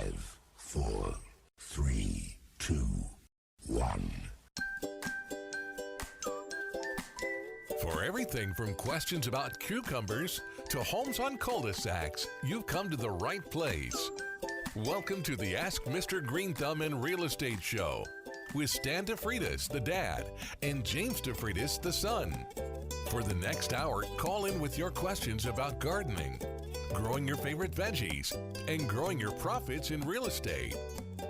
5, 4, 3, 2, 1. For everything from questions about cucumbers to homes on cul-de-sacs, you've come to the right place. Welcome to the Ask Mr. Greenthumb in Real Estate Show with Stan DeFreitas, the dad, and James DeFreitas, the son. For the next hour, call in with your questions about gardening, growing your favorite veggies, and growing your profits in real estate.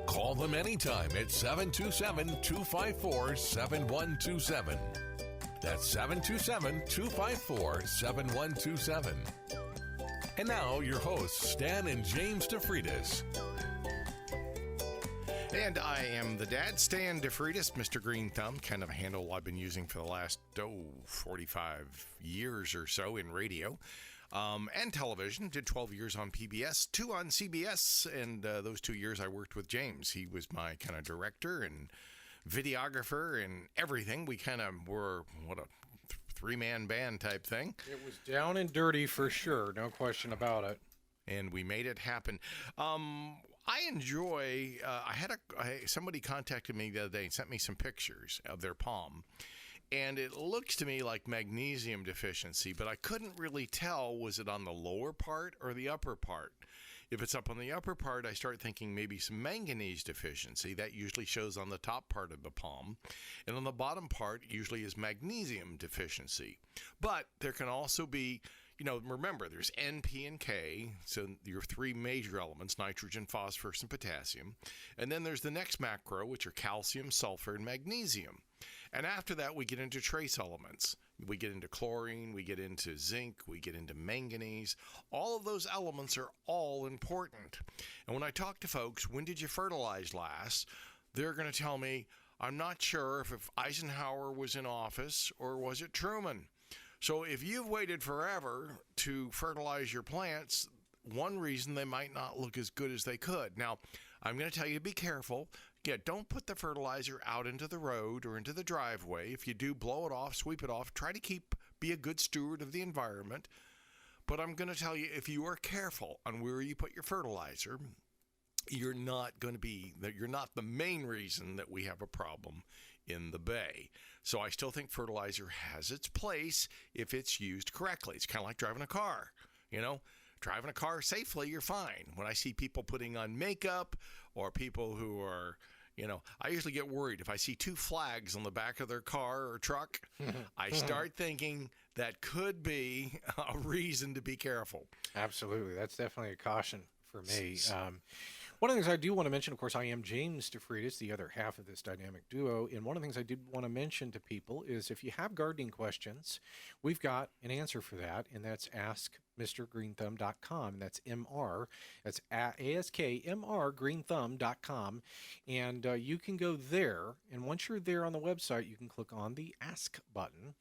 Call them anytime at 727-254-7127. That's 727-254-7127. And now, your hosts, Stan and James DeFreitas. And I am the dad, Stan DeFreitas, Mr. Greenthumb, kind of a handle I've been using for the last, 45 years or so in radio and television. Did 12 years on PBS, 2 on CBS, and those 2 years I worked with James. He was my kind of director and videographer and everything. We kind of were, what a three-man band type thing. It was down and dirty for sure, no question about it. And we made it happen. I enjoy, somebody contacted me the other day and sent me some pictures of their palm. And it looks to me like magnesium deficiency, but I couldn't really tell, was it on the lower part or the upper part? If it's up on the upper part, I start thinking maybe some manganese deficiency. That usually shows on the top part of the palm. And on the bottom part usually is magnesium deficiency. But there can also be, remember, there's N, P, and K, so your 3 major elements, nitrogen, phosphorus, and potassium. And then there's the next macro, which are calcium, sulfur, and magnesium. And after that, we get into trace elements. We get into chlorine, we get into zinc, we get into manganese. All of those elements are all important. And when I talk to folks, when did you fertilize last? They're going to tell me, I'm not sure if Eisenhower was in office or was it Truman. So if you've waited forever to fertilize your plants, one reason they might not look as good as they could. Now, I'm going to tell you to be careful. Yeah, don't put the fertilizer out into the road or into the driveway. If you do, blow it off, sweep it off. Try to be a good steward of the environment. But I'm going to tell you, if you are careful on where you put your fertilizer, you're not the main reason that we have a problem in the bay. So I still think fertilizer has its place if it's used correctly. It's kind of like driving a car, Driving a car safely, you're fine. When I see people putting on makeup or people who are, I usually get worried. If I see 2 flags on the back of their car or truck, I start thinking that could be a reason to be careful. Absolutely. That's definitely a caution for me. One of the things I do want to mention, of course, I am James DeFreitas, the other half of this dynamic duo. And one of the things I did want to mention to people is if you have gardening questions, we've got an answer for that, and that's askmrgreenthumb.com. That's MR. That's ASKMR Greenthumb.com. And you can go there. And once you're there on the website, you can click on the Ask button,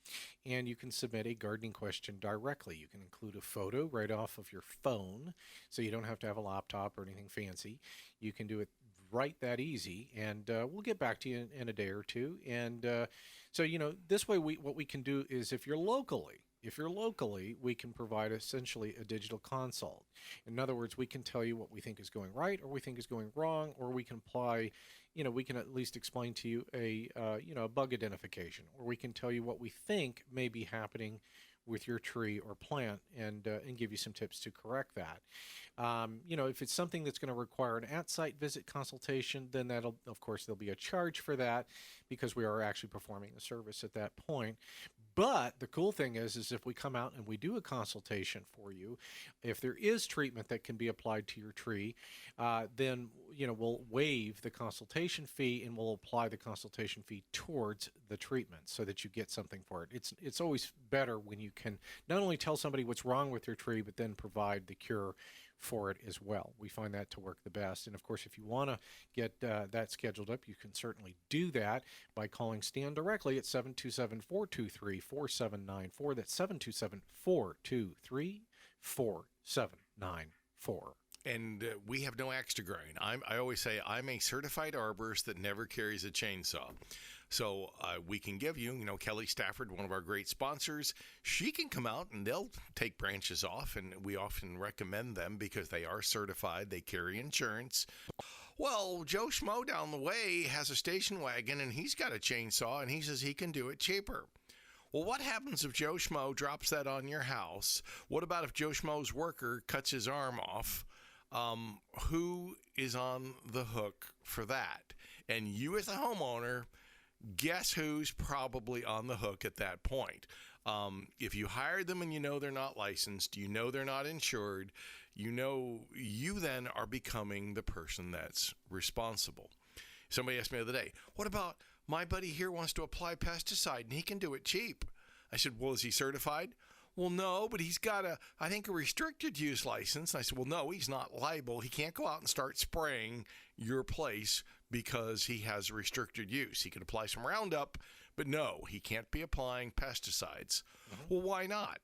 and you can submit a gardening question directly. You can include a photo right off of your phone, so you don't have to have a laptop or anything fancy. You can do it right that easy, and we'll get back to you in a day or two. And so, this way what we can do is if you're locally, we can provide essentially a digital consult. In other words, we can tell you what we think is going right or we think is going wrong, or we can apply, we can at least explain to you a bug identification, or we can tell you what we think may be happening with your tree or plant and give you some tips to correct that. If it's something that's going to require an at-site visit consultation, then there'll be a charge for that because we are actually performing a service at that point. But the cool thing is if we come out and we do a consultation for you, if there is treatment that can be applied to your tree, then we'll waive the consultation fee and we'll apply the consultation fee towards the treatment so that you get something for it. It's always better when you can not only tell somebody what's wrong with their tree, but then provide the cure for it as well. We find that to work the best. And of course, if you want to get that scheduled up, you can certainly do that by calling Stan directly at 727-423-4794. That's 727-423-4794. And we have no axe to grind. I always say I'm a certified arborist that never carries a chainsaw. So we can give you, Kelly Stafford, one of our great sponsors, she can come out and they'll take branches off, and we often recommend them because they are certified. They carry insurance. Well, Joe Schmo down the way has a station wagon, and he's got a chainsaw, and he says he can do it cheaper. Well, what happens if Joe Schmo drops that on your house? What about if Joe Schmo's worker cuts his arm off? Who is on the hook for that? And you as a homeowner, guess who's probably on the hook at that point? If you hired them and they're not licensed, they're not insured, you then are becoming the person that's responsible. Somebody asked me the other day, what about my buddy here wants to apply pesticide and he can do it cheap? I said, well, is he certified? Well, no, but he's got a restricted use license. And I said, well, no, he's not liable. He can't go out and start spraying your place because he has restricted use. He can apply some Roundup, but no, he can't be applying pesticides. Mm-hmm. Well, why not?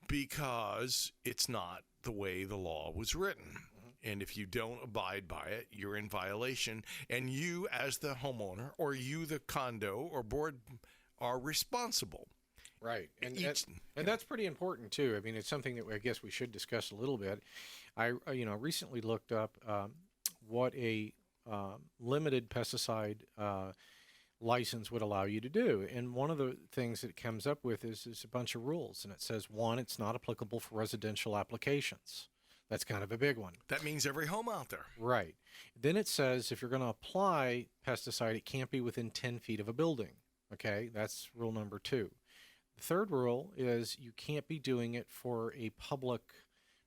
Because it's not the way the law was written. Mm-hmm. And if you don't abide by it, you're in violation. And you as the homeowner or you, the condo or board, are responsible. Right. And that's pretty important, too. I mean, it's something that I guess we should discuss a little bit. I recently looked up what a limited pesticide license would allow you to do. And one of the things that it comes up with is a bunch of rules. And it says, one, it's not applicable for residential applications. That's kind of a big one. That means every home out there. Right. Then it says if you're going to apply pesticide, it can't be within 10 feet of a building. Okay, that's rule number 2. The third rule is you can't be doing it for a public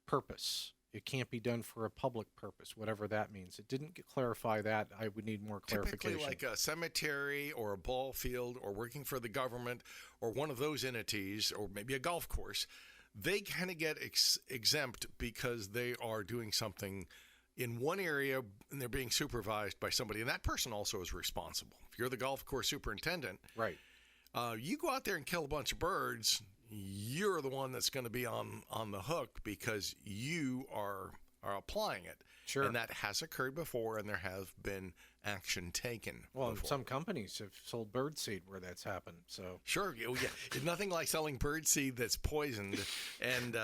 purpose. It can't be done for a public purpose, whatever that means. It didn't clarify that. I would need more clarification. Typically like a cemetery or a ball field or working for the government or one of those entities or maybe a golf course, they kind of get exempt because they are doing something in one area and they're being supervised by somebody. And that person also is responsible. If you're the golf course superintendent, right? You go out there and kill a bunch of birds, you're the one that's going to be on the hook because you are applying it. Sure. And that has occurred before, and there have been action taken. Well, before. Some companies have sold birdseed where that's happened. So sure, yeah. It's nothing like selling birdseed that's poisoned and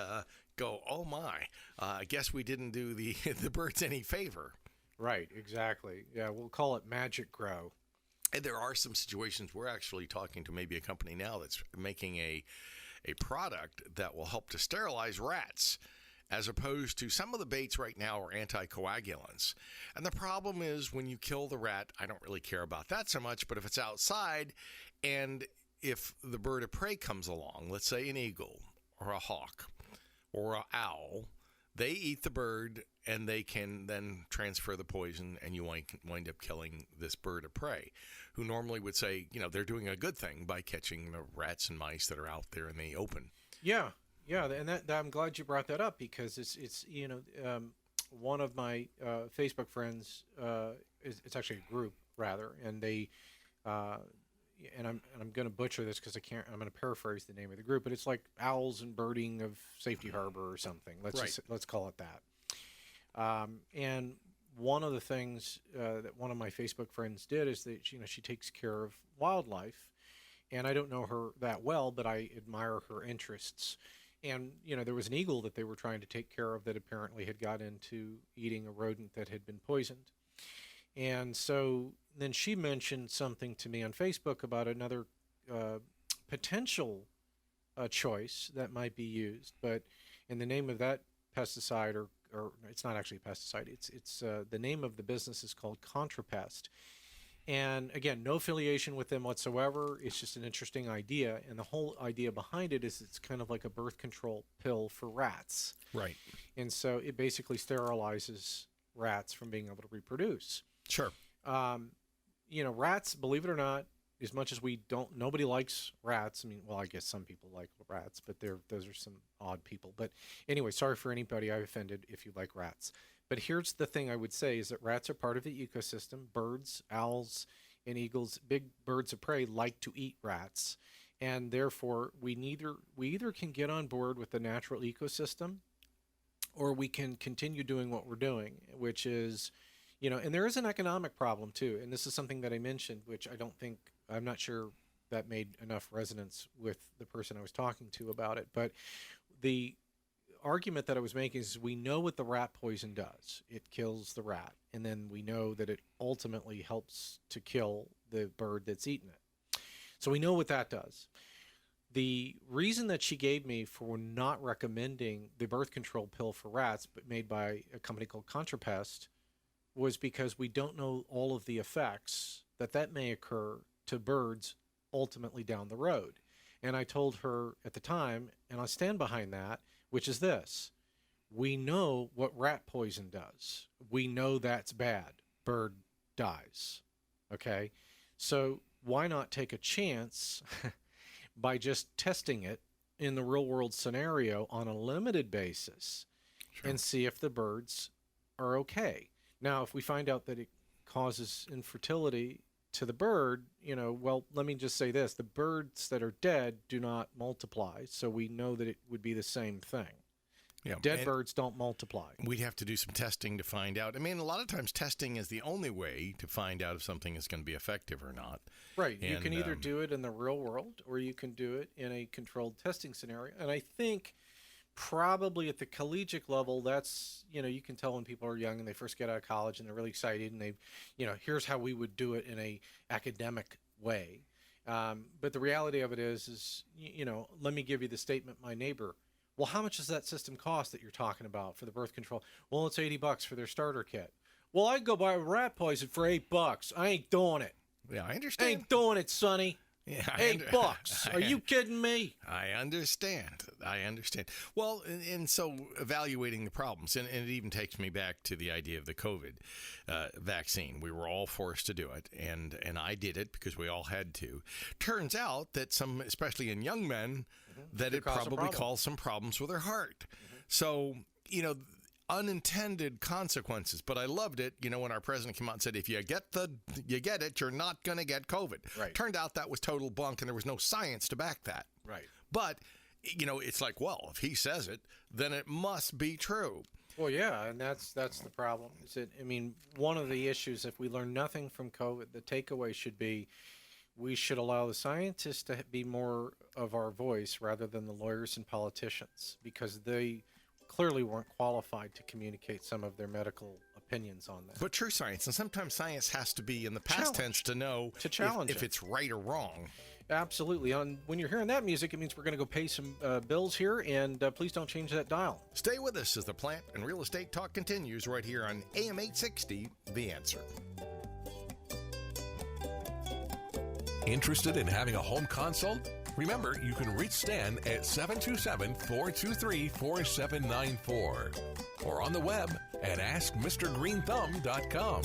go, oh my, I guess we didn't do the birds any favor. Right, exactly. Yeah, we'll call it magic grow. And there are some situations we're actually talking to maybe a company now that's making a product that will help to sterilize rats, as opposed to some of the baits right now are anticoagulants. And the problem is when you kill the rat, I don't really care about that so much, but if it's outside and if the bird of prey comes along, let's say an eagle or a hawk or an owl, they eat the bird and they can then transfer the poison and you wind up killing this bird of prey, who normally would say, they're doing a good thing by catching the rats and mice that are out there in the open. Yeah, and that I'm glad you brought that up because it's one of my Facebook friends, it's actually a group rather, and they and I'm going to butcher this because I'm going to paraphrase the name of the group, but it's like Owls and Birding of Safety Harbor or something. Let's call it that. And one of the things that one of my Facebook friends did is that she takes care of wildlife, and I don't know her that well, but I admire her interests. And there was an eagle that they were trying to take care of that apparently had got into eating a rodent that had been poisoned. And so then she mentioned something to me on Facebook about another potential choice that might be used, but in the name of that pesticide, or it's not actually a pesticide, it's the name of the business is called Contrapest. And again, no affiliation with them whatsoever. It's just an interesting idea, and the whole idea behind it is it's kind of like a birth control pill for rats. Right. And so it basically sterilizes rats from being able to reproduce. Sure. Rats, believe it or not, as much as nobody likes rats. I mean, well, I guess some people like rats, but those are some odd people. But anyway, sorry for anybody I offended if you like rats. But here's the thing I would say is that rats are part of the ecosystem. Birds, owls, and eagles, big birds of prey, like to eat rats. And therefore, we either can get on board with the natural ecosystem or we can continue doing what we're doing, which is, and there is an economic problem too. And this is something that I mentioned, which I'm not sure that made enough resonance with the person I was talking to about it. But the argument that I was making is we know what the rat poison does. It kills the rat. And then we know that it ultimately helps to kill the bird that's eaten it. So we know what that does. The reason that she gave me for not recommending the birth control pill for rats, but made by a company called Contrapest, was because we don't know all of the effects that may occur to birds ultimately down the road. And I told her at the time, and I stand behind that, which is this: we know what rat poison does. We know that's bad. Bird dies. Okay? So why not take a chance by just testing it in the real world scenario on a limited basis and see if the birds are okay? Now, if we find out that it causes infertility to the bird, well, let me just say this: the birds that are dead do not multiply, so we know that it would be the same thing. Yeah, dead birds don't multiply. We'd have to do some testing to find out. I mean, a lot of times testing is the only way to find out if something is going to be effective or not. Right. And, you can either do it in the real world or you can do it in a controlled testing scenario. And I think probably at the collegiate level, that's, you can tell when people are young and they first get out of college and they're really excited and they, here's how we would do it in a academic way. But the reality of it is, let me give you the statement my neighbor. Well, how much does that system cost that you're talking about for the birth control? Well, it's $80 for their starter kit. Well, I go buy rat poison for $8. I ain't doing it. Yeah, I understand. I ain't doing it, Sonny. Yeah, $8. Are you kidding me? I understand. Well, and so evaluating the problems, and it even takes me back to the idea of the COVID vaccine. We were all forced to do it, and I did it because we all had to. Turns out that some, especially in young men, that it probably caused some problems with their heart. So, unintended consequences. But I loved it, when our president came out and said, if you get it, you're not going to get COVID. Right. Turned out that was total bunk, and there was no science to back that. Right. But, it's like, well, if he says it, then it must be true. Well, yeah, and that's the problem. One of the issues, if we learn nothing from COVID, the takeaway should be we should allow the scientists to be more of our voice rather than the lawyers and politicians, because they clearly weren't qualified to communicate some of their medical opinions on that. But true science, and sometimes science has to be in the past tense to know if it's right or wrong. Absolutely. When you're hearing that music, it means we're going to go pay some bills here, and please don't change that dial. Stay with us as the plant and real estate talk continues right here on AM 860, The Answer. Interested in having a home consult? Remember, you can reach Stan at 727-423-4794 or on the web at AskMrGreenthumb.com.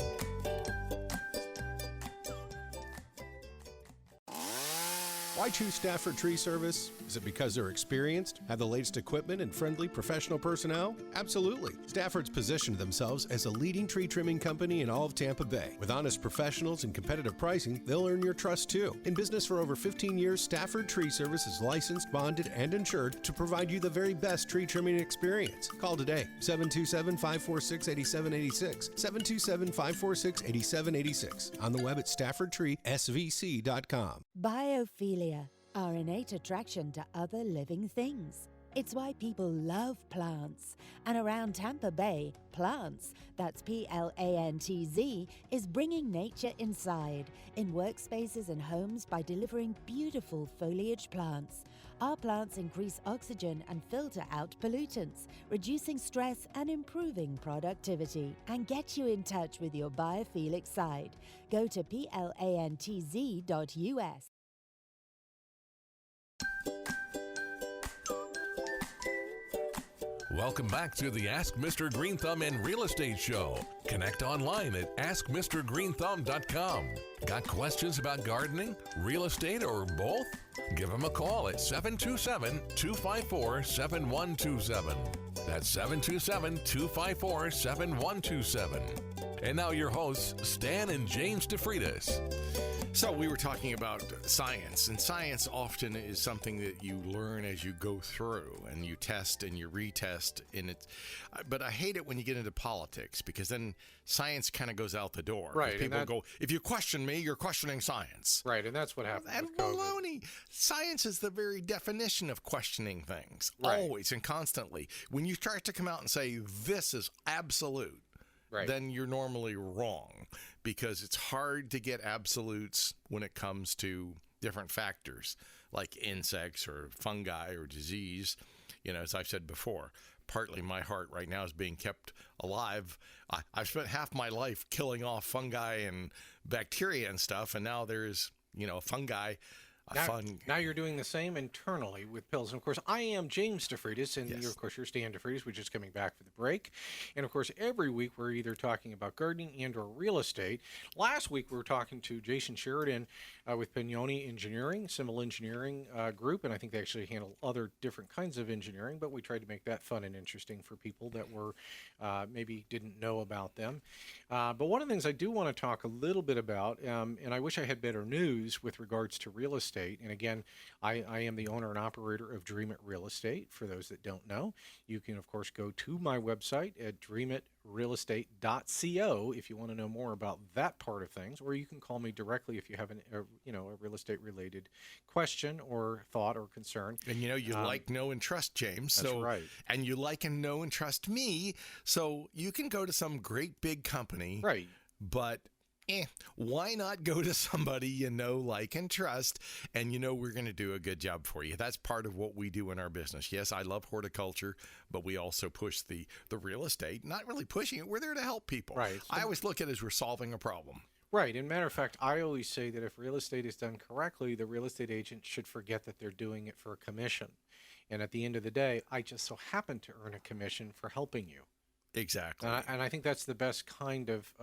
Why choose Stafford Tree Service? Is it because they're experienced, have the latest equipment, and friendly professional personnel? Absolutely. Stafford's positioned themselves as a leading tree trimming company in all of Tampa Bay. With honest professionals and competitive pricing, they'll earn your trust too. In business for over 15 years, Stafford Tree Service is licensed, bonded, and insured to provide you the very best tree trimming experience. Call today, 727-546-8786, 727-546-8786. On the web at StaffordTreeSVC.com. Biophilia, our innate attraction to other living things. It's why people love plants. And around Tampa Bay, Plants, that's Plantz, is bringing nature inside, in workspaces and homes by delivering beautiful foliage plants. Our plants increase oxygen and filter out pollutants, reducing stress and improving productivity. And get you in touch with your biophilic side. Go to plantz.us. Welcome back to the Ask Mr. Greenthumb and Real Estate Show. Connect online at AskMrGreenthumb.com. Got questions about gardening, real estate, or both? Give them a call at 727-254-7127. That's 727-254-7127. And now your hosts, Stan and James DeFreitas. So we were talking about science, and science often is something that you learn as you go through, and you test and you retest. But I hate it when you get into politics, because then science kind of goes out the door. Right. People go, if you question me, you're questioning science. Right, and that's what happened And with COVID. baloney. Science is the very definition of questioning things, Right. always and constantly. When you start to come out and say, this is absolute, Right. then you're normally wrong, because it's hard to get absolutes when it comes to different factors like insects or fungi or disease. You know, as I've said before, partly my heart right now is being kept alive. I've spent half my life killing off fungi and bacteria and stuff, and now there's, fungi. Now you're doing the same internally with pills. And of course, I am James DeFreitas, and Yes. of course, you're Stan DeFreitas. We're just coming back for the break. And of course, every week we're either talking about gardening and or real estate. Last week we were talking to Jason Sheridan with Pignoni Engineering, civil engineering group, and I think they actually handle other different kinds of engineering, but we tried to make that fun and interesting for people that were maybe didn't know about them. But one of the things I do want to talk a little bit about, and I wish I had better news with regards to real estate. And again, I am the owner and operator of Dream It Real Estate. For those that don't know, you can of course go to my website at dreamitrealestate.co if you want to know more about that part of things, or you can call me directly if you have a real estate related question or thought or concern. And you like, know, and trust James. That's So, right. And you like and know and trust me. So you can go to some great big company. Right. But why not go to somebody you know, like, and trust, and we're going to do a good job for you. That's part of what we do in our business. Yes, I love horticulture, but we also push the real estate. Not really pushing it. We're there to help people. Right. I always look at it as we're solving a problem. Right. And matter of fact, I always say that if real estate is done correctly, the real estate agent should forget that they're doing it for a commission. And at the end of the day, I just so happen to earn a commission for helping you. Exactly. And I think that's the best kind of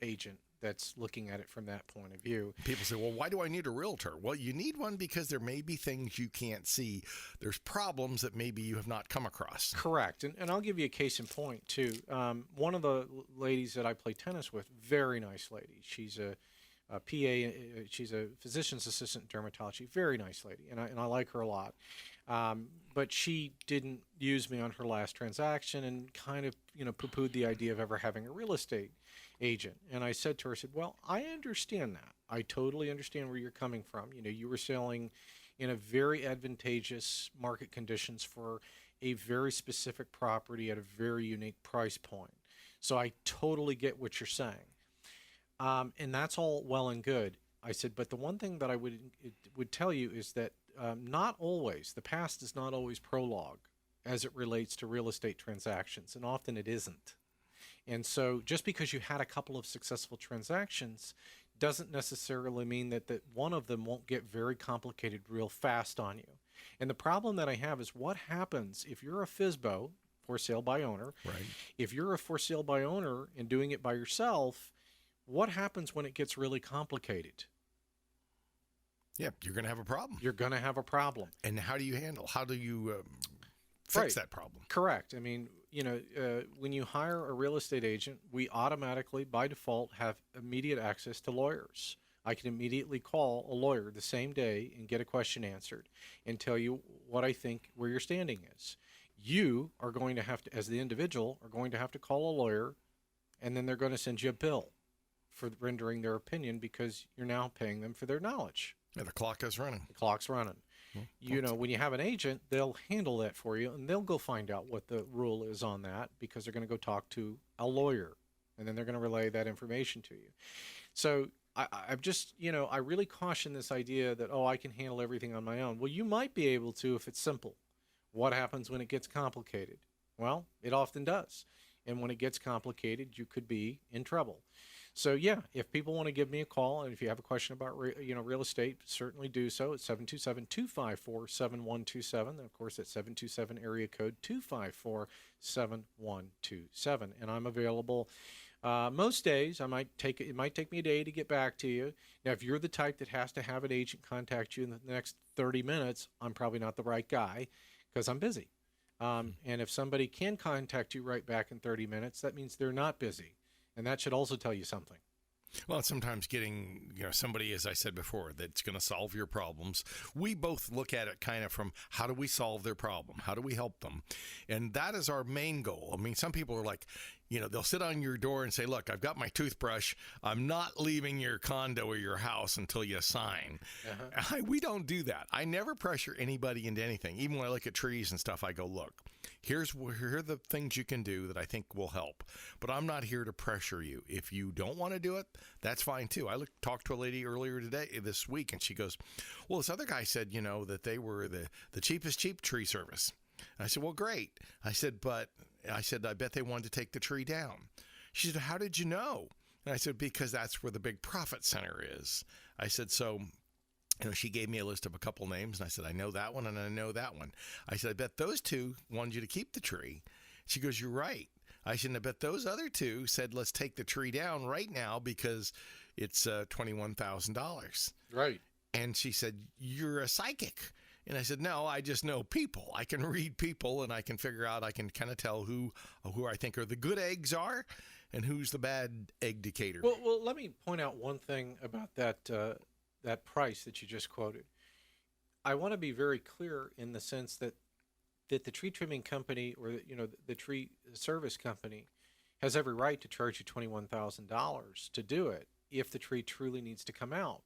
agent that's looking at it from that point of view. People say, well, why do I need a realtor? Well, you need one because there may be things you can't see. There's problems that maybe you have not come across. Correct. And I'll give you a case in point, too. One of the ladies that I play tennis with, very nice lady. She's a PA, she's a physician's assistant in dermatology, very nice lady, and I like her a lot. But she didn't use me on her last transaction and kind of, poo-pooed the idea of ever having a real estate agent. And I said to her, well, I understand that. I totally understand where you're coming from. You were selling in a very advantageous market conditions for a very specific property at a very unique price point. So I totally get what you're saying. And that's all well and good. I said, but the one thing that I would tell you is that not always, the past is not always prologue as it relates to real estate transactions, and often it isn't. And so just because you had a couple of successful transactions doesn't necessarily mean that one of them won't get very complicated real fast on you. And the problem that I have is what happens if you're a FSBO, for sale by owner. Right. If you're a for sale by owner and doing it by yourself, what happens when it gets really complicated? Yeah, you're going to have a problem. You're going to have a problem. And how do you fix that problem? Correct. I mean, when you hire a real estate agent, we automatically, by default, have immediate access to lawyers. I can immediately call a lawyer the same day and get a question answered and tell you what I think where your standing is. You are going to have to, as the individual, are going to have to call a lawyer, and then they're going to send you a bill for rendering their opinion because you're now paying them for their knowledge. Yeah, the clock is running. The clock's running. When you have an agent, they'll handle that for you, and they'll go find out what the rule is on that because they're going to go talk to a lawyer, and then they're going to relay that information to you. So I've just, I really caution this idea that, I can handle everything on my own. Well, you might be able to if it's simple. What happens when it gets complicated? Well, it often does. And when it gets complicated, you could be in trouble. So yeah, if people want to give me a call, and if you have a question about real estate, certainly do so at 727-254-7127. And of course, that's 727 area code 254-7127. And I'm available most days. It might take me a day to get back to you. Now, if you're the type that has to have an agent contact you in the next 30 minutes, I'm probably not the right guy because I'm busy. And if somebody can contact you right back in 30 minutes, that means they're not busy. And that should also tell you something. Well, sometimes getting somebody, as I said before, that's going to solve your problems. We both look at it kind of from how do we solve their problem? How do we help them? And that is our main goal. I mean, some people are like, they'll sit on your door and say, look, I've got my toothbrush. I'm not leaving your condo or your house until you sign. We don't do that. I never pressure anybody into anything. Even when I look at trees and stuff, I go, look, here are the things you can do that I think will help. But I'm not here to pressure you. If you don't want to do it, that's fine too. I talked to a lady earlier this week, and she goes, well, this other guy said, that they were the cheapest cheap tree service. And I said, well, great. I said, I bet they wanted to take the tree down. She said, how did you know? And I said, because that's where the big profit center is. I said, so, she gave me a list of a couple names, and I said, I know that one and I know that one. I said, I bet those two wanted you to keep the tree. She goes, you're right. I said, I bet those other two said, let's take the tree down right now because it's $21,000. Right. And she said, you're a psychic. And I said, no, I just know people. I can read people, and I can figure out, I can kind of tell who I think are the good eggs are and who's the bad egg decatur. Well, let me point out one thing about that price that you just quoted. I want to be very clear in the sense that the tree trimming company or the tree service company has every right to charge you $21,000 to do it if the tree truly needs to come out.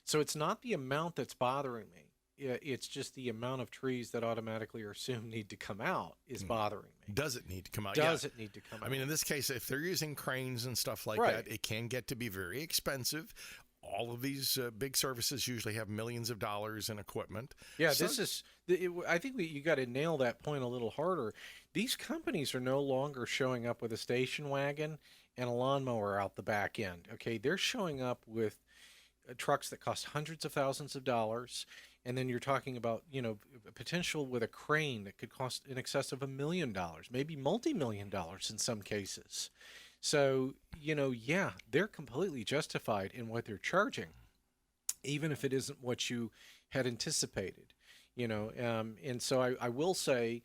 So it's not the amount that's bothering me. It's just the amount of trees that automatically are assumed need to come out is bothering me. Does it need to come out? Does it need to come out? I mean, in this case, if they're using cranes and stuff like that, it can get to be very expensive. All of these big services usually have millions of dollars in equipment. Yeah, I think you got to nail that point a little harder. These companies are no longer showing up with a station wagon and a lawnmower out the back end. Okay, they're showing up with trucks that cost hundreds of thousands of dollars. And then you're talking about, potential with a crane that could cost in excess of $1 million, maybe multi-million dollars in some cases. So, they're completely justified in what they're charging, even if it isn't what you had anticipated, and so I will say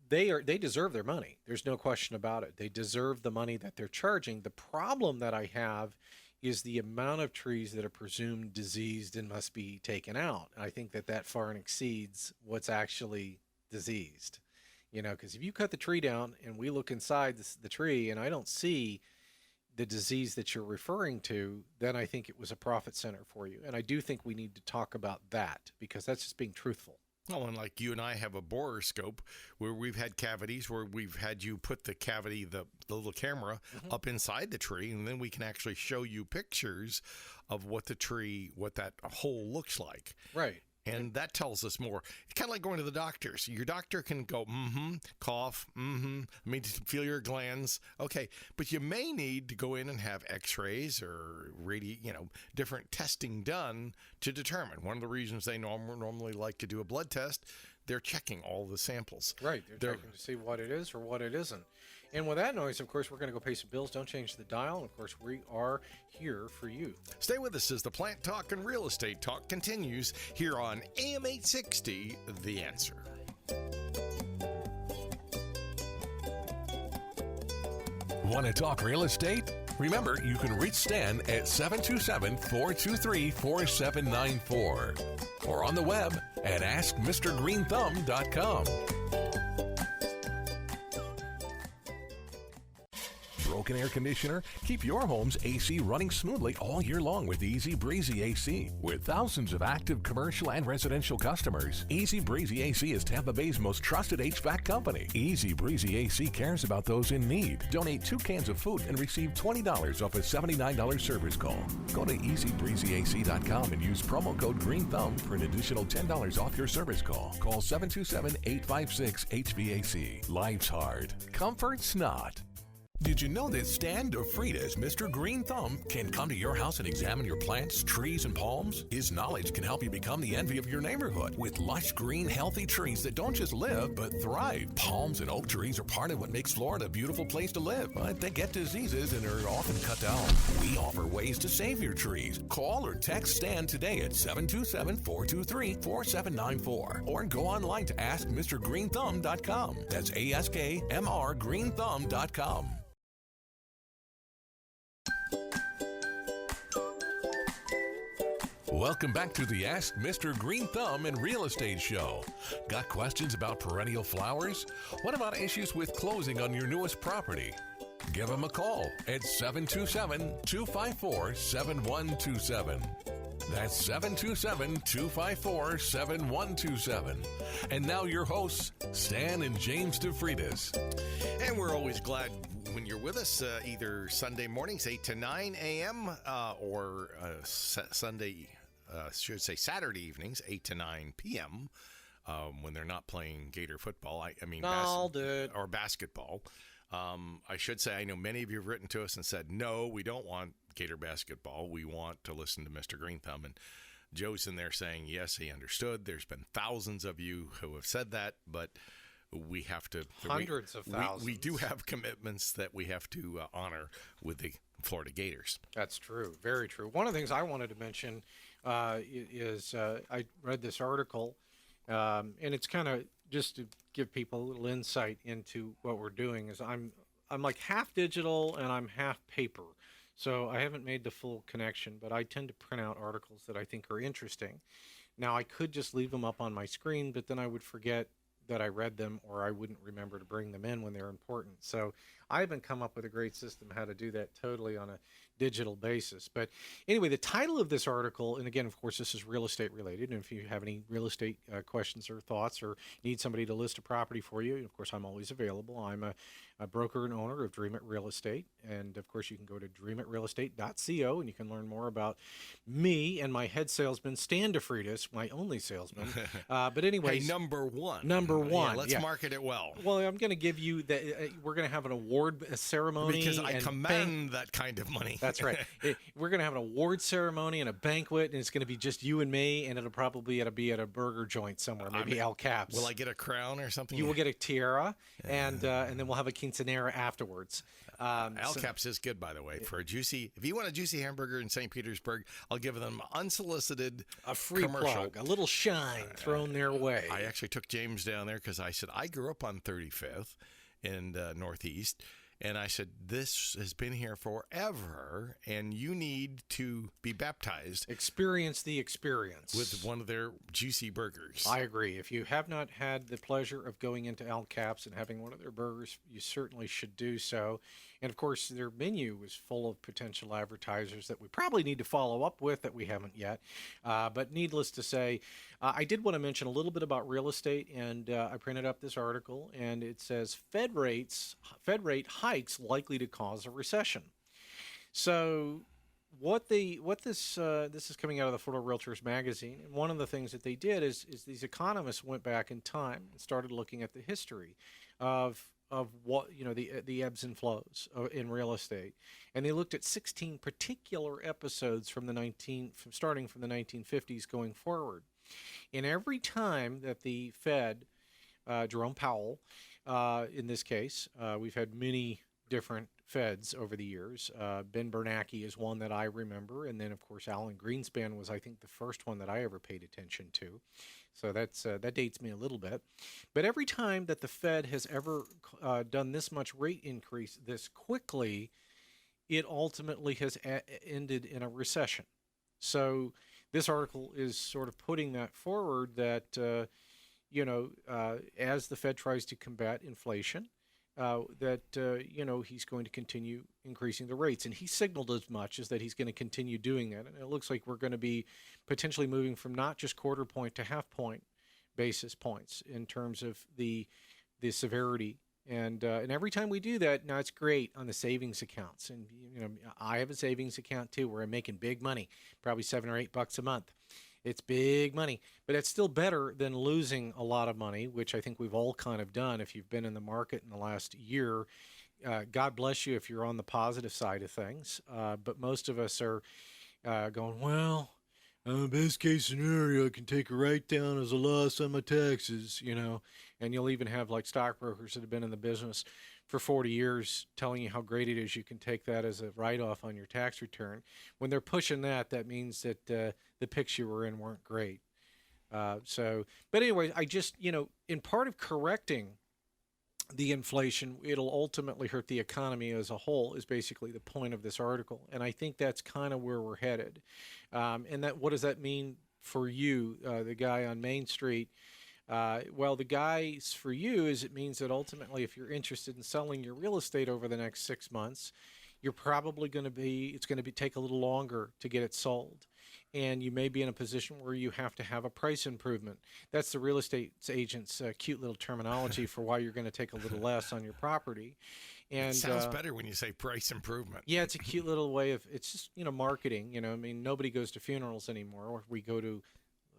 they deserve their money. There's no question about it. They deserve the money that they're charging. The problem that I have is the amount of trees that are presumed diseased and must be taken out. I think that far exceeds what's actually diseased, because if you cut the tree down and we look inside the tree and I don't see the disease that you're referring to, then I think it was a profit center for you. And I do think we need to talk about that because that's just being truthful. Well, and like you and I have a borer scope where we've had cavities where we've had you put the cavity, the little camera up inside the tree, and then we can actually show you pictures of what that hole looks like. Right. And that tells us more. It's kind of like going to the doctor. So your doctor can go, cough, feel your glands. Okay, but you may need to go in and have x-rays or different testing done to determine. One of the reasons they normally like to do a blood test, they're checking all the samples. Right, they're checking to see what it is or what it isn't. And with that noise, of course, we're going to go pay some bills. Don't change the dial. And, of course, we are here for you. Stay with us as the plant talk and real estate talk continues here on AM 860, The Answer. Want to talk real estate? Remember, you can reach Stan at 727-423-4794 or on the web at AskMrGreenthumb.com. Broken air conditioner? Keep your home's AC running smoothly all year long with Easy Breezy AC. With thousands of active commercial and residential customers, Easy Breezy AC is Tampa Bay's most trusted HVAC company. Easy Breezy AC cares about those in need. Donate 2 cans of food and receive $20 off a $79 service call. Go to EasyBreezyAC.com and use promo code GreenThumb for an additional $10 off your service call. Call 727-856-HVAC. Life's hard. Comfort's not. Did you know that Stan DeFreitas Mr. Greenthumb can come to your house and examine your plants, trees, and palms? His knowledge can help you become the envy of your neighborhood with lush, green, healthy trees that don't just live, but thrive. Palms and oak trees are part of what makes Florida a beautiful place to live, but they get diseases and are often cut down. We offer ways to save your trees. Call or text Stan today at 727-423-4794 or go online to AskMrGreenthumb.com. That's AskMrGreenthumb.com. Welcome back to the Ask Mr. Greenthumb in Real Estate Show. Got questions about perennial flowers? What about issues with closing on your newest property? Give them a call at 727-254-7127. That's 727-254-7127. And now your hosts, Stan and James DeFreitas. And we're always glad when you're with us, either Sunday mornings, 8 to 9 a.m., or Saturday evenings, 8 to 9 p.m., when they're not playing Gator football. Or basketball. I should say, I know many of you have written to us and said, no, we don't want Gator basketball. We want to listen to Mr. Greenthumb. And Joe's in there saying, yes, he understood. There's been thousands of you who have said that, but we have to... Hundreds of thousands. We do have commitments that we have to honor with the Florida Gators. That's true. Very true. One of the things I wanted to mention is I read this article, and it's kind of just to give people a little insight into what we're doing. Is I'm like half digital and I'm half paper. So I haven't made the full connection, but I tend to print out articles that I think are interesting. Now, I could just leave them up on my screen, but then I would forget that I read them, or I wouldn't remember to bring them in when they're important. So I haven't come up with a great system how to do that totally on a digital basis. But anyway, the title of this article, and again, of course, this is real estate related. And if you have any real estate questions or thoughts, or need somebody to list a property for you, of course, I'm always available. I'm a broker and owner of Dream It Real Estate. And of course, you can go to dreamitrealestate.co and you can learn more about me and my head salesman, Stan DeFreitas, my only salesman. But anyway, hey, number one. Yeah, let's market it well. Well, I'm going to give you that. We're going to have an award ceremony. Because I command that kind of money. That's right. We're going to have an award ceremony and a banquet, and it's going to be just you and me, and it'll probably be at a burger joint somewhere, maybe El Caps. Will I get a crown or something? You will get a tiara, and then we'll have a quinceanera afterwards. El Caps is good, by the way, for a juicy. If you want a juicy hamburger in St. Petersburg, I'll give them unsolicited a free commercial. Plug, a little shine thrown their way. I actually took James down there because I said I grew up on 35th in Northeast. And I said, this has been here forever, and you need to be baptized. Experience the experience. With one of their juicy burgers. I agree. If you have not had the pleasure of going into El Caps and having one of their burgers, you certainly should do so. And, of course, their menu is full of potential advertisers that we probably need to follow up with that we haven't yet. But needless to say, I did want to mention a little bit about real estate, and I printed up this article, and it says Fed rate hikes likely to cause a recession. So this is coming out of the Florida Realtors magazine, and one of the things that they did is these economists went back in time and started looking at the history of what the ebbs and flows in real estate, and they looked at 16 particular episodes starting from the 1950s going forward. And every time that the Fed, Jerome Powell, in this case, we've had many different Feds over the years. Ben Bernanke is one that I remember, and then of course Alan Greenspan was, I think, the first one that I ever paid attention to. So that dates me a little bit. But every time that the Fed has ever done this much rate increase this quickly, it ultimately has ended in a recession. So this article is sort of putting that forward that, as the Fed tries to combat inflation, he's going to continue increasing the rates. And he signaled as much as that he's going to continue doing that. And it looks like we're going to be potentially moving from not just quarter point to half point basis points in terms of the severity. And every time we do that, now it's great on the savings accounts. And, I have a savings account too where I'm making big money, probably $7 or $8 a month. It's big money, but it's still better than losing a lot of money, which I think we've all kind of done if you've been in the market in the last year. God bless you if you're on the positive side of things. But most of us are going, well, best case scenario, I can take a write down as a loss on my taxes, and you'll even have like stockbrokers that have been in the business for 40 years telling you how great it is you can take that as a write-off on your tax return. When they're pushing that means that the picks you were in weren't great. But anyway, I just, in part of correcting the inflation, it'll ultimately hurt the economy as a whole, is basically the point of this article. And I think that's kind of where we're headed. And that, what does that mean for you, the guy on Main Street? Well, the guys for you is it means that ultimately, if you're interested in selling your real estate over the next 6 months, you're probably going to be, it's going to be take a little longer to get it sold. And you may be in a position where you have to have a price improvement. That's the real estate agent's cute little terminology for why you're going to take a little less on your property. And it sounds better when you say price improvement. Yeah, it's a cute little way of, it's just, marketing. I mean, nobody goes to funerals anymore, or we go to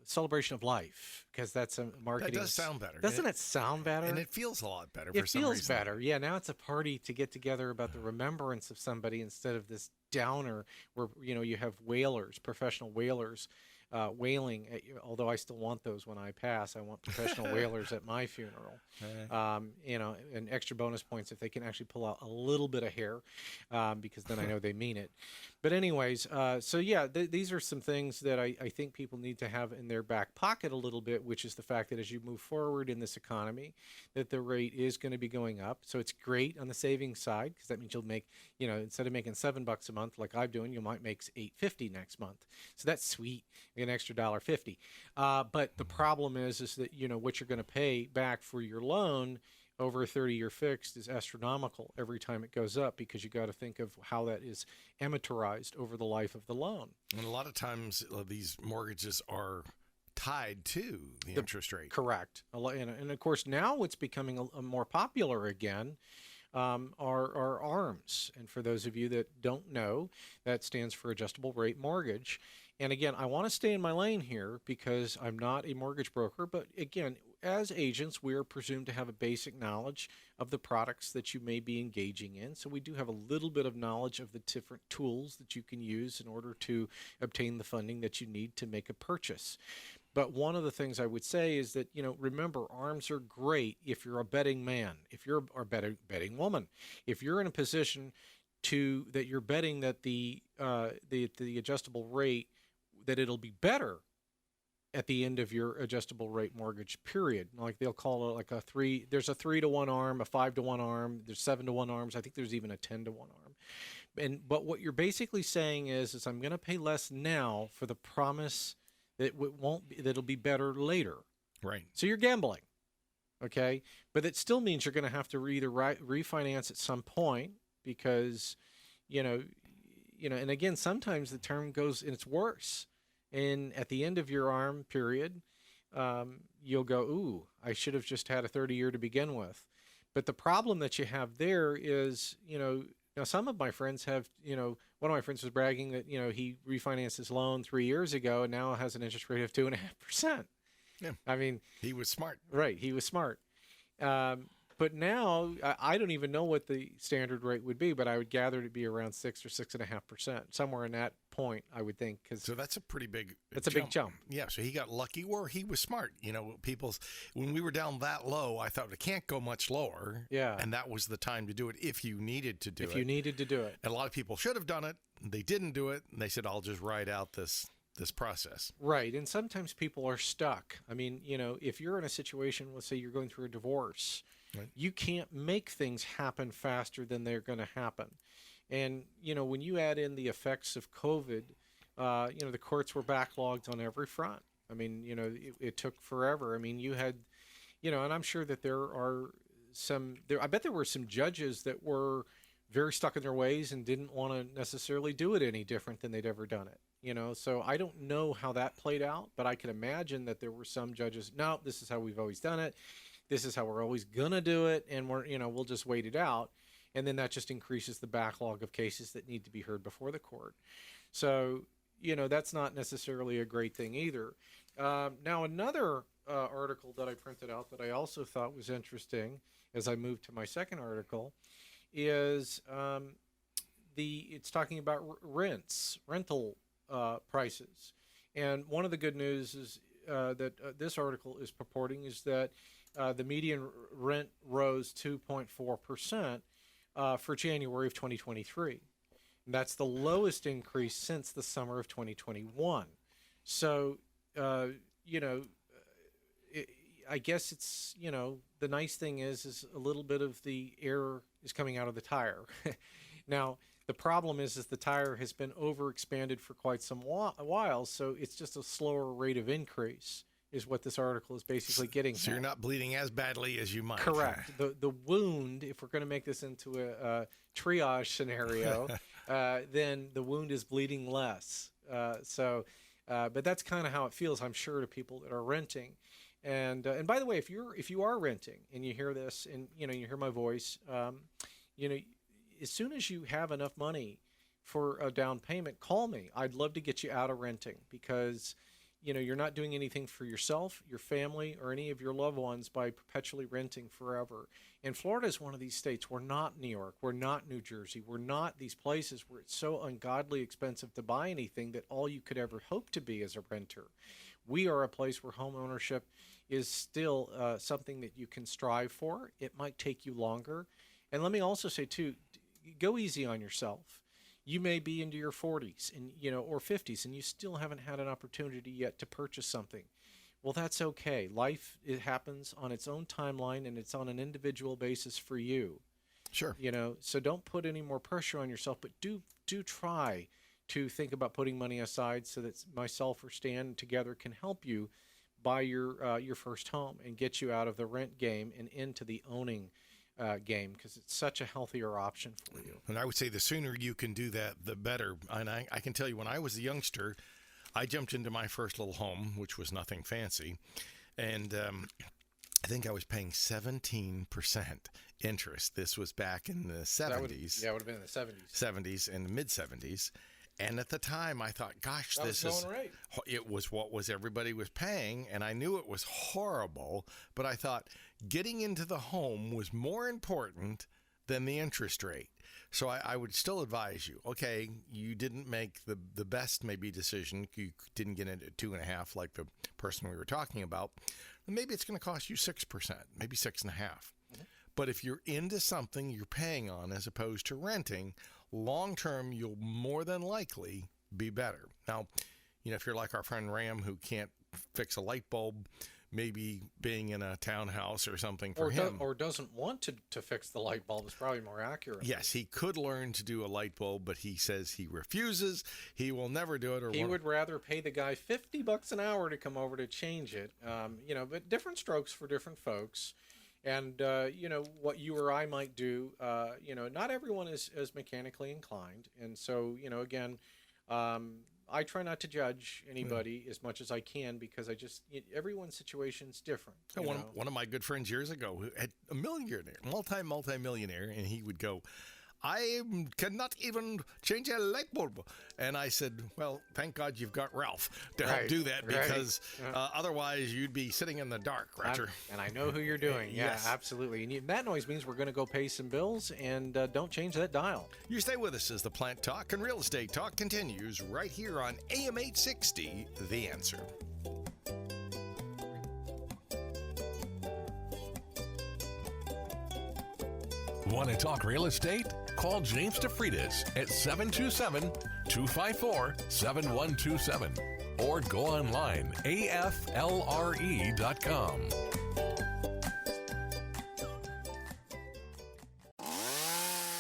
celebration of life, because that's a marketing. That does sound better. Doesn't it sound better? And it feels a lot better It for some feels reason. better. Yeah, now it's a party to get together about the remembrance of somebody instead of this downer where, you have wailers, professional wailers, wailing at you. Although I still want those when I pass. I want professional wailers at my funeral. And extra bonus points if they can actually pull out a little bit of hair, because then I know they mean it. But anyways, so yeah, these are some things that I think people need to have in their back pocket a little bit, which is the fact that as you move forward in this economy, that the rate is going to be going up. So it's great on the savings side, because that means you'll make, instead of making $7 a month like I'm doing, you might make $8.50 next month. So that's sweet. An extra $1.50. But the problem is that, what you're going to pay back for your loan over a 30-year fixed is astronomical every time it goes up, because you got to think of how that is amortized over the life of the loan. And a lot of times these mortgages are tied to the interest rate. Correct. And of course, now it's becoming a more popular again. Are ARMs. And for those of you that don't know, that stands for adjustable rate mortgage. And again, I want to stay in my lane here because I'm not a mortgage broker. But again, as agents, we are presumed to have a basic knowledge of the products that you may be engaging in. So we do have a little bit of knowledge of the different tools that you can use in order to obtain the funding that you need to make a purchase. But one of the things I would say is that, remember, ARMs are great if you're a betting man, if you're a betting woman. If you're in a position that you're betting that the adjustable rate, that it'll be better at the end of your adjustable rate mortgage period. Like they'll call it like there's a 3-to-1 arm, a 5-to-1 arm, there's 7-to-1 arms. I think there's even a 10-to-1 arm. But what you're basically saying is I'm going to pay less now for the promise that it'll be better later. Right. So you're gambling. Okay. But it still means you're going to have to either refinance at some point because, and again, sometimes the term goes and it's worse. And at the end of your ARM period, you'll go, ooh, I should have just had a 30-year to begin with. But the problem that you have there is, now some of my friends have, one of my friends was bragging that, he refinanced his loan 3 years ago and now has an interest rate of 2.5%. Yeah. I mean, he was smart. Right. He was smart. But now I don't even know what the standard rate would be, but I would gather it to be around 6 or 6.5%, somewhere in that point, I would think. So that's a pretty big That's a big jump. Yeah, so he got lucky, or he was smart. When we were down that low, I thought it can't go much lower. Yeah. And that was the time to do it if you needed to do it. If you needed to do it. And a lot of people should have done it. They didn't do it. And they said, I'll just ride out this process. Right. And sometimes people are stuck. I mean, if you're in a situation, let's say you're going through a divorce, right, you can't make things happen faster than they're going to happen. And, when you add in the effects of COVID, the courts were backlogged on every front. I mean, it took forever. I mean, you had, and I'm sure that I bet there were some judges that were very stuck in their ways and didn't want to necessarily do it any different than they'd ever done it. So I don't know how that played out, but I can imagine that there were some judges, no, this is how we've always done it. This is how we're always going to do it. And we'll just wait it out. And then that just increases the backlog of cases that need to be heard before the court. So, that's not necessarily a great thing either. Now, another article that I printed out that I also thought was interesting as I moved to my second article is it's talking about rental prices. And one of the good news is that this article is purporting is that the median rent rose 2.4% for January of 2023. And that's the lowest increase since the summer of 2021. So, I guess it's, the nice thing is a little bit of the air is coming out of the tire. Now, the problem is the tire has been overexpanded for quite some while, so it's just a slower rate of increase is what this article is basically getting So at. you're not bleeding as badly as you might. Correct. The wound, if we're going to make this into a triage scenario, then the wound is bleeding less. But that's kind of how it feels, I'm sure, to people that are renting. And by the way, if you are renting and you hear this and you hear my voice, as soon as you have enough money for a down payment, call me. I'd love to get you out of renting because you're not doing anything for yourself, your family, or any of your loved ones by perpetually renting forever. And Florida is one of these states. We're not New York. We're not New Jersey. We're not these places where it's so ungodly expensive to buy anything that all you could ever hope to be as a renter. We are a place where home ownership is still something that you can strive for. It might take you longer. And let me also say, too, go easy on yourself. You may be into your 40s and or 50s, and you still haven't had an opportunity yet to purchase something. Well, that's okay. Life, it happens on its own timeline, and it's on an individual basis for you. Sure. So don't put any more pressure on yourself, but do try to think about putting money aside so that myself or Stan together can help you buy your first home and get you out of the rent game and into the owning game, because it's such a healthier option for you. And I would say the sooner you can do that, the better. And I can tell you, when I was a youngster, I jumped into my first little home, which was nothing fancy. And I think I was paying 17% interest. This was back in the 70s. It would have been in the 70s. 70s and the mid-70s. And at the time, I thought, gosh, this is going right. It was what everybody was paying, and I knew it was horrible, but I thought getting into the home was more important than the interest rate. So I would still advise you, okay, you didn't make the best maybe decision. You didn't get into 2.5 like the person we were talking about. Maybe it's going to cost you 6%, maybe 6.5. Mm-hmm. But if you're into something you're paying on as opposed to renting, long term, you'll more than likely be better. Now, if you're like our friend Ram, who can't fix a light bulb, maybe being in a townhouse or something for him. Or doesn't want to fix the light bulb is probably more accurate. Yes, he could learn to do a light bulb, but he says he refuses. He will never do it. He would rather pay the guy $50 an hour to come over to change it. But different strokes for different folks. And, what you or I might do, not everyone is mechanically inclined. And so, again, I try not to judge anybody as much as I can because everyone's situation's different. One of my good friends years ago who had a millionaire, multi-millionaire, and he would go, I cannot even change a light bulb. And I said, well, thank God you've got Ralph to help do that, because otherwise you'd be sitting in the dark, Roger. And I know who you're doing. Yeah, Yes. absolutely. And that noise means we're going to go pay some bills, and don't change that dial. You stay with us as the Plant Talk and Real Estate Talk continues right here on AM 860, The Answer. Want to talk real estate? Call James DeFreitas at 727-254-7127 or go online, aflre.com.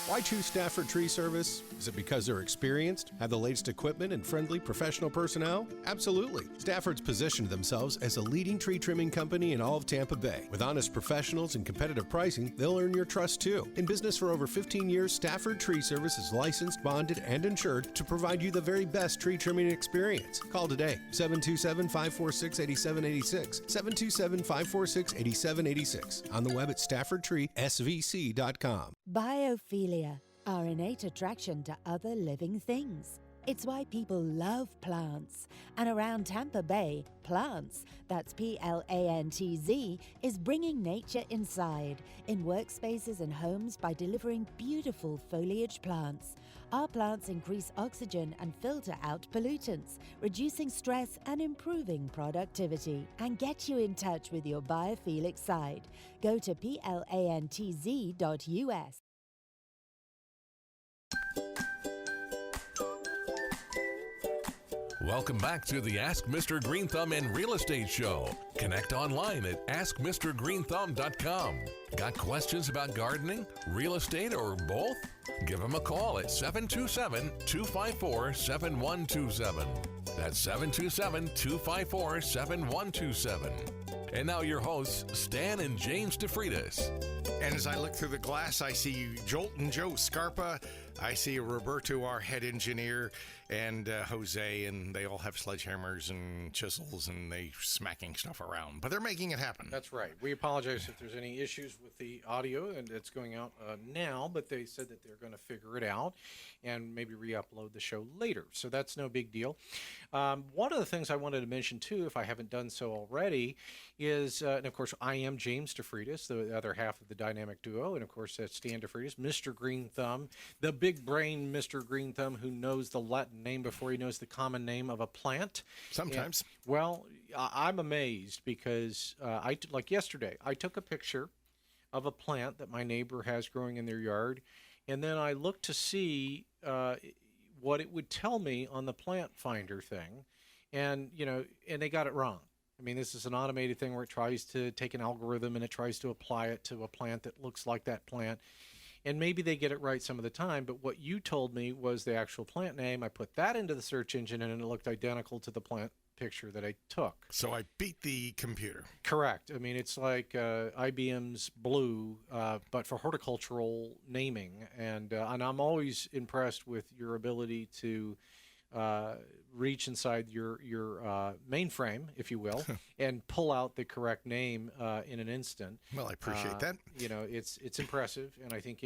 Why choose Stafford Tree Service? Is it because they're experienced, have the latest equipment, and friendly professional personnel? Absolutely. Stafford's positioned themselves as a leading tree trimming company in all of Tampa Bay. With honest professionals and competitive pricing, they'll earn your trust too. In business for over 15 years, Stafford Tree Service is licensed, bonded, and insured to provide you the very best tree trimming experience. Call today, 727-546-8786, 727-546-8786. On the web at staffordtreesvc.com. Biophilia, our innate attraction to other living things. It's why people love plants. And around Tampa Bay, Plants, that's Plantz, is bringing nature inside in workspaces and homes by delivering beautiful foliage plants. Our plants increase oxygen and filter out pollutants, reducing stress and improving productivity. And get you in touch with your biophilic side. Go to plantz.us. Welcome back to the Ask Mr. Greenthumb and Real Estate Show. Connect online at askmrgreenthumb.com. Got questions about gardening, real estate, or both? Give him a call at 727-254-7127. That's 727-254-7127. And now your hosts, Stan and James DeFreitas. And as I look through the glass, I see Jolton Joe Scarpa. I see Roberto, our head engineer, and Jose, and they all have sledgehammers and chisels, and they smacking stuff around. But they're making it happen. That's right. We apologize if there's any issues with the audio, and it's going out now, but they said that they're going to figure it out and maybe re-upload the show later. So that's no big deal. One of the things I wanted to mention, too, if I haven't done so already, is, and of course, I am James DeFreitas, the other half of the dynamic duo, and of course, that's Stan DeFreitas, Mr. Greenthumb, the big brain Mr. Greenthumb, who knows the Latin name before he knows the common name of a plant. Sometimes. And, well, I'm amazed because, like yesterday, I took a picture of a plant that my neighbor has growing in their yard, and then I looked to see what it would tell me on the plant finder thing, and they got it wrong. I mean, this is an automated thing where it tries to take an algorithm and it tries to apply it to a plant that looks like that plant. And maybe they get it right some of the time, but what you told me was the actual plant name. I put that into the search engine and it looked identical to the plant picture that I took. So I beat the computer. Correct. I mean, it's like IBM's Blue, but for horticultural naming. And I'm always impressed with your ability to reach inside your mainframe, if you will, and pull out the correct name in an instant. Well, I appreciate that. It's impressive, and I think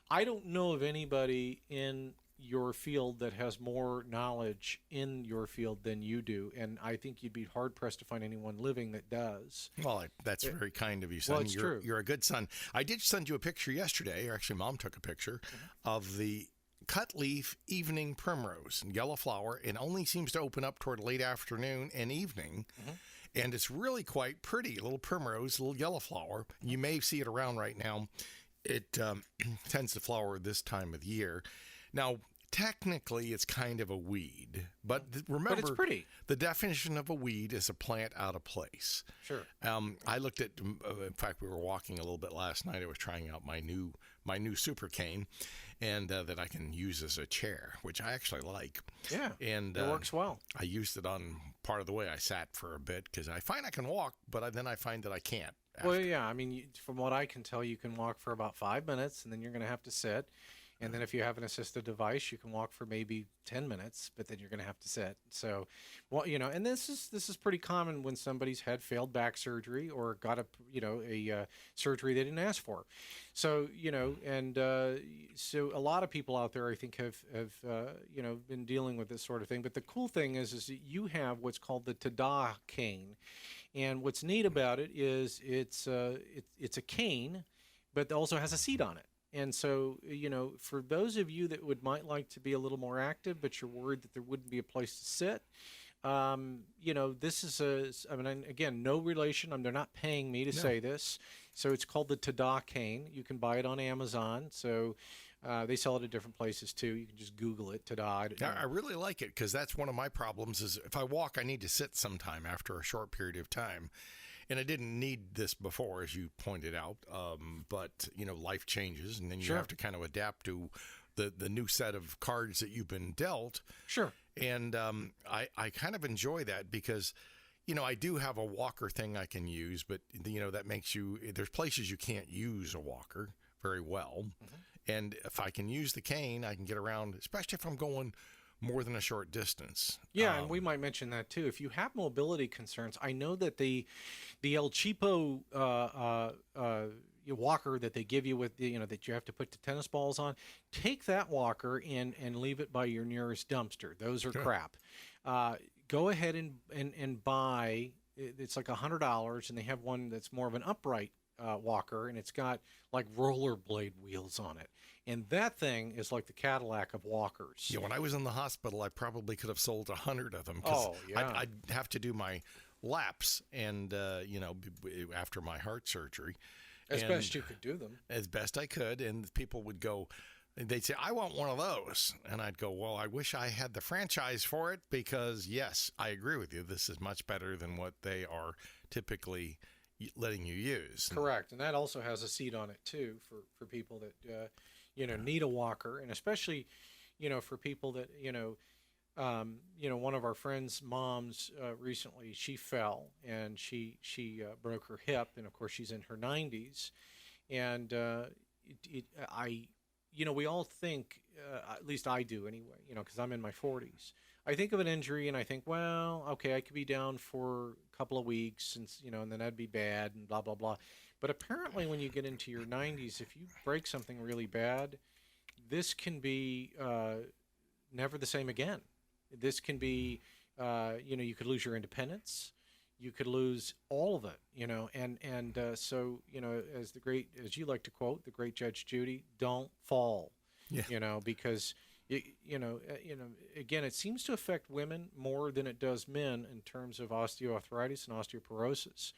I don't know of anybody in your field that has more knowledge in your field than you do, and I think you'd be hard pressed to find anyone living that does. Well, that's very kind of you, son. Well, it's true. You're a good son. I did send you a picture yesterday, or actually, Mom took a picture of the cut leaf evening primrose, yellow flower, and only seems to open up toward late afternoon and evening. And it's really quite pretty. Little primrose, little yellow flower. You may see it around right now. It tends to flower this time of the year. Now, technically, it's kind of a weed, but remember, it's pretty. The definition of a weed is a plant out of place. Sure. I looked at, in fact, we were walking a little bit last night. I was trying out my new super cane, and that I can use as a chair, which I actually like. Yeah, and it works well. I used it on part of the way. I sat for a bit because I find I can walk, but then I find that I can't. Well, yeah, I mean, from what I can tell, you can walk for about 5 minutes, and then you're going to have to sit. And then if you have an assisted device, you can walk for maybe 10 minutes, but then you're going to have to sit. So, well, and this is pretty common when somebody's had failed back surgery or got a surgery they didn't ask for. So, so a lot of people out there, I think, have been dealing with this sort of thing. But the cool thing is that you have what's called the Tada cane. And what's neat about it is it's a cane, but also has a seat on it. And so, for those of you that might like to be a little more active, but you're worried that there wouldn't be a place to sit, this is again, no relation. They're not paying me to say this. So it's called the Tada cane. You can buy it on Amazon. So they sell it at different places too. You can just Google it, Tada. I really like it because that's one of my problems is if I walk, I need to sit sometime after a short period of time. And I didn't need this before, as you pointed out, but, life changes, and then you have to kind of adapt to the new set of cards that you've been dealt. Sure. And I kind of enjoy that because, I do have a walker thing I can use, but, that makes there's places you can't use a walker very well. And if I can use the cane, I can get around, especially if I'm going more than a short distance. Yeah, and we might mention that too. If you have mobility concerns, I know that the El Cheapo walker that they give you with that you have to put the tennis balls on, take that walker and leave it by your nearest dumpster. Those are crap. Go ahead and buy. It's like $100, and they have one that's more of an upright walker, and it's got like rollerblade wheels on it. And that thing is like the Cadillac of walkers. Yeah, when I was in the hospital, I probably could have sold 100 of them. I'd have to do my laps and, after my heart surgery. As best you could do them. As best I could. And people would go, And they'd say, I want one of those. And I'd go, well, I wish I had the franchise for it because, yes, I agree with you. This is much better than what they are typically letting you use. Correct. And that also has a seat on it, too, for people that, need a walker. And especially, for people that, one of our friends' moms recently, she fell and she broke her hip. And, of course, she's in her 90s. And we all think, at least I do anyway, because I'm in my 40s. I think of an injury and I think, well, okay, I could be down for a couple of weeks and then that'd be bad and blah, blah, blah. But apparently when you get into your 90s, if you break something really bad, this can be never the same again. This can be, you could lose your independence. You could lose all of it, so, as you like to quote, the great Judge Judy, don't fall, because, again, it seems to affect women more than it does men in terms of osteoarthritis and osteoporosis.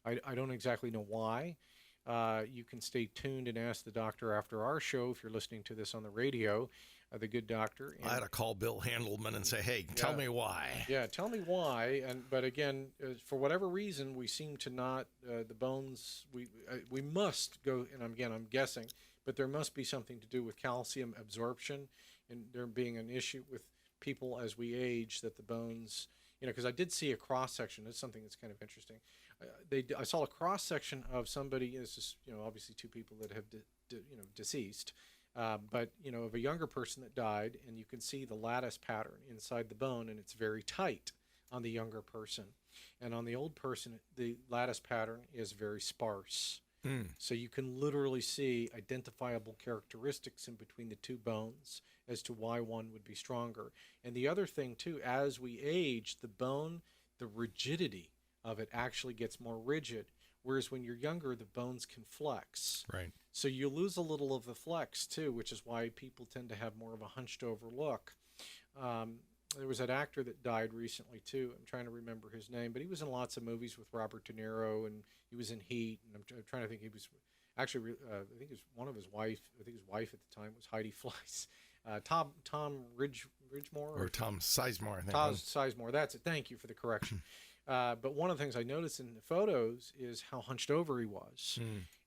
I don't exactly know why. You can stay tuned and ask the doctor after our show if you're listening to this on the radio. The good doctor. I had to call Bill Handelman and say, hey, tell me why. Yeah, tell me why. But again, for whatever reason, we seem to not, the bones, we must go, and I'm guessing, but there must be something to do with calcium absorption, and there being an issue with people as we age that the bones, because I did see a cross-section. It's something that's kind of interesting. I saw a cross-section of somebody, it's just, obviously two people that have, deceased, but of a younger person that died, and you can see the lattice pattern inside the bone, and it's very tight on the younger person. And on the old person, the lattice pattern is very sparse. So you can literally see identifiable characteristics in between the two bones as to why one would be stronger. And the other thing, too, as we age, the bone, the rigidity of it actually gets more rigid. Whereas when you're younger, the bones can flex. Right. So you lose a little of the flex, too, which is why people tend to have more of a hunched over look. There was an actor that died recently, too. I'm trying to remember his name, but he was in lots of movies with Robert De Niro, and he was in Heat. And I'm trying to think, he was actually, I think it was one of his wife. I think his wife at the time was Heidi Fleiss. Tom Ridgemore? Or Tom Sizemore, I think. Tom Sizemore, that's it. Thank you for the correction. But one of the things I noticed in the photos is how hunched over he was.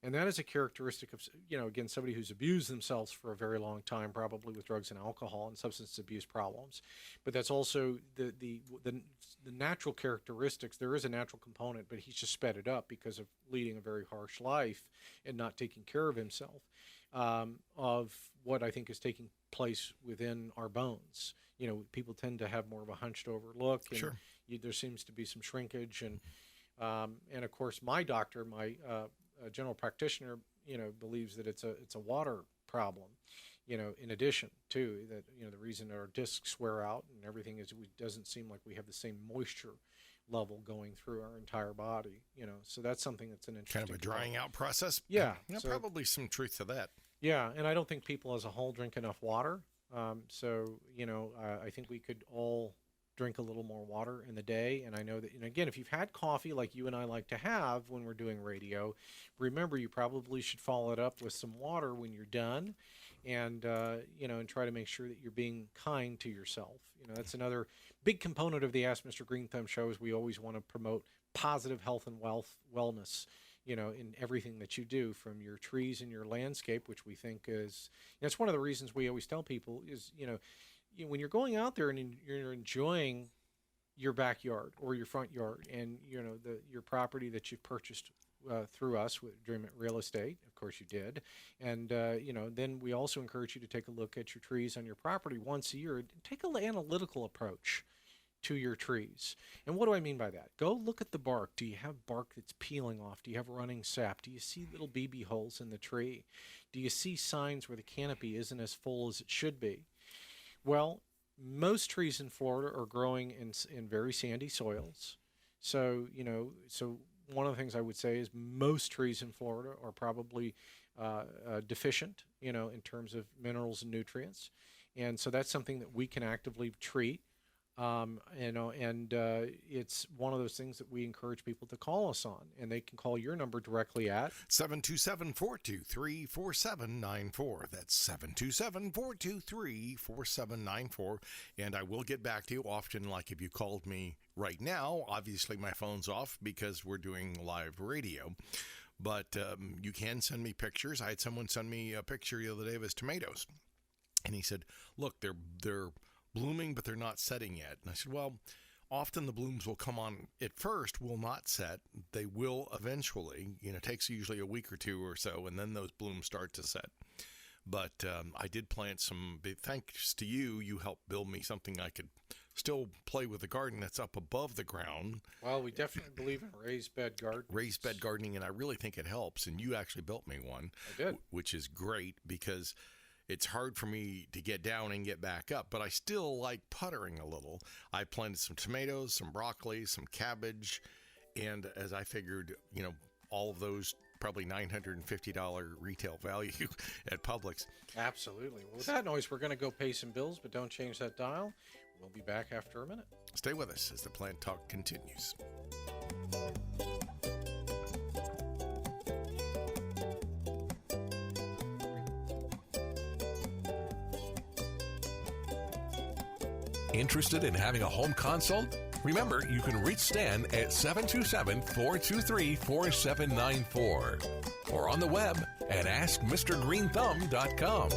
And that is a characteristic of, again, somebody who's abused themselves for a very long time, probably with drugs and alcohol and substance abuse problems. But that's also the natural characteristics. There is a natural component, but he's just sped it up because of leading a very harsh life and not taking care of himself, of what I think is taking place within our bones. People tend to have more of a hunched over look. And Sure. There seems to be some shrinkage. And of course, my doctor, my general practitioner, believes that it's a water problem, in addition to that, the reason our discs wear out and everything is it doesn't seem like we have the same moisture level going through our entire body, so that's something that's an interesting Kind of a drying out process. Yeah. So, probably some truth to that. Yeah. And I don't think people as a whole drink enough water. I think we could all drink a little more water in the day. And I know that, again, if you've had coffee like you and I like to have when we're doing radio, remember you probably should follow it up with some water when you're done, and and try to make sure that you're being kind to yourself. That's another big component of the Ask Mr. Greenthumb show is we always want to promote positive health and wellness, in everything that you do, from your trees and your landscape, which we think is, that's one of the reasons we always tell people is, when you're going out there and you're enjoying your backyard or your front yard and, your property that you've purchased through us with Dream It Real Estate, of course you did. And, then we also encourage you to take a look at your trees on your property once a year. Take an analytical approach to your trees. And what do I mean by that? Go look at the bark. Do you have bark that's peeling off? Do you have running sap? Do you see little BB holes in the tree? Do you see signs where the canopy isn't as full as it should be? Well, most trees in Florida are growing in very sandy soils. So, one of the things I would say is most trees in Florida are probably deficient, in terms of minerals and nutrients. And so that's something that we can actively treat. It's one of those things that we encourage people to call us on, and they can call your number directly at 727-423-4794. That's 727-423-4794. And I will get back to you often, like if you called me right now. Obviously, my phone's off because we're doing live radio. But you can send me pictures. I had someone send me a picture the other day of his tomatoes. And he said, look, they're blooming, but they're not setting yet. And I said, well, often the blooms will come on at first, will not set. They will eventually. It takes usually a week or two or so, and then those blooms start to set. But I did plant some, thanks to you, you helped build me something I could still play with the garden that's up above the ground. Well, we definitely believe in raised bed gardening. Raised bed gardening, and I really think it helps. And you actually built me one. I did. Which is great because it's hard for me to get down and get back up, but I still like puttering a little. I planted some tomatoes, some broccoli, some cabbage, and as I figured, all of those probably $950 retail value at Publix. Absolutely. Well, with that noise, we're going to go pay some bills, but don't change that dial. We'll be back after a minute. Stay with us as the Plant Talk continues. Interested in having a home consult? Remember, you can reach Stan at 727-423-4794 or on the web at AskMrGreenthumb.com.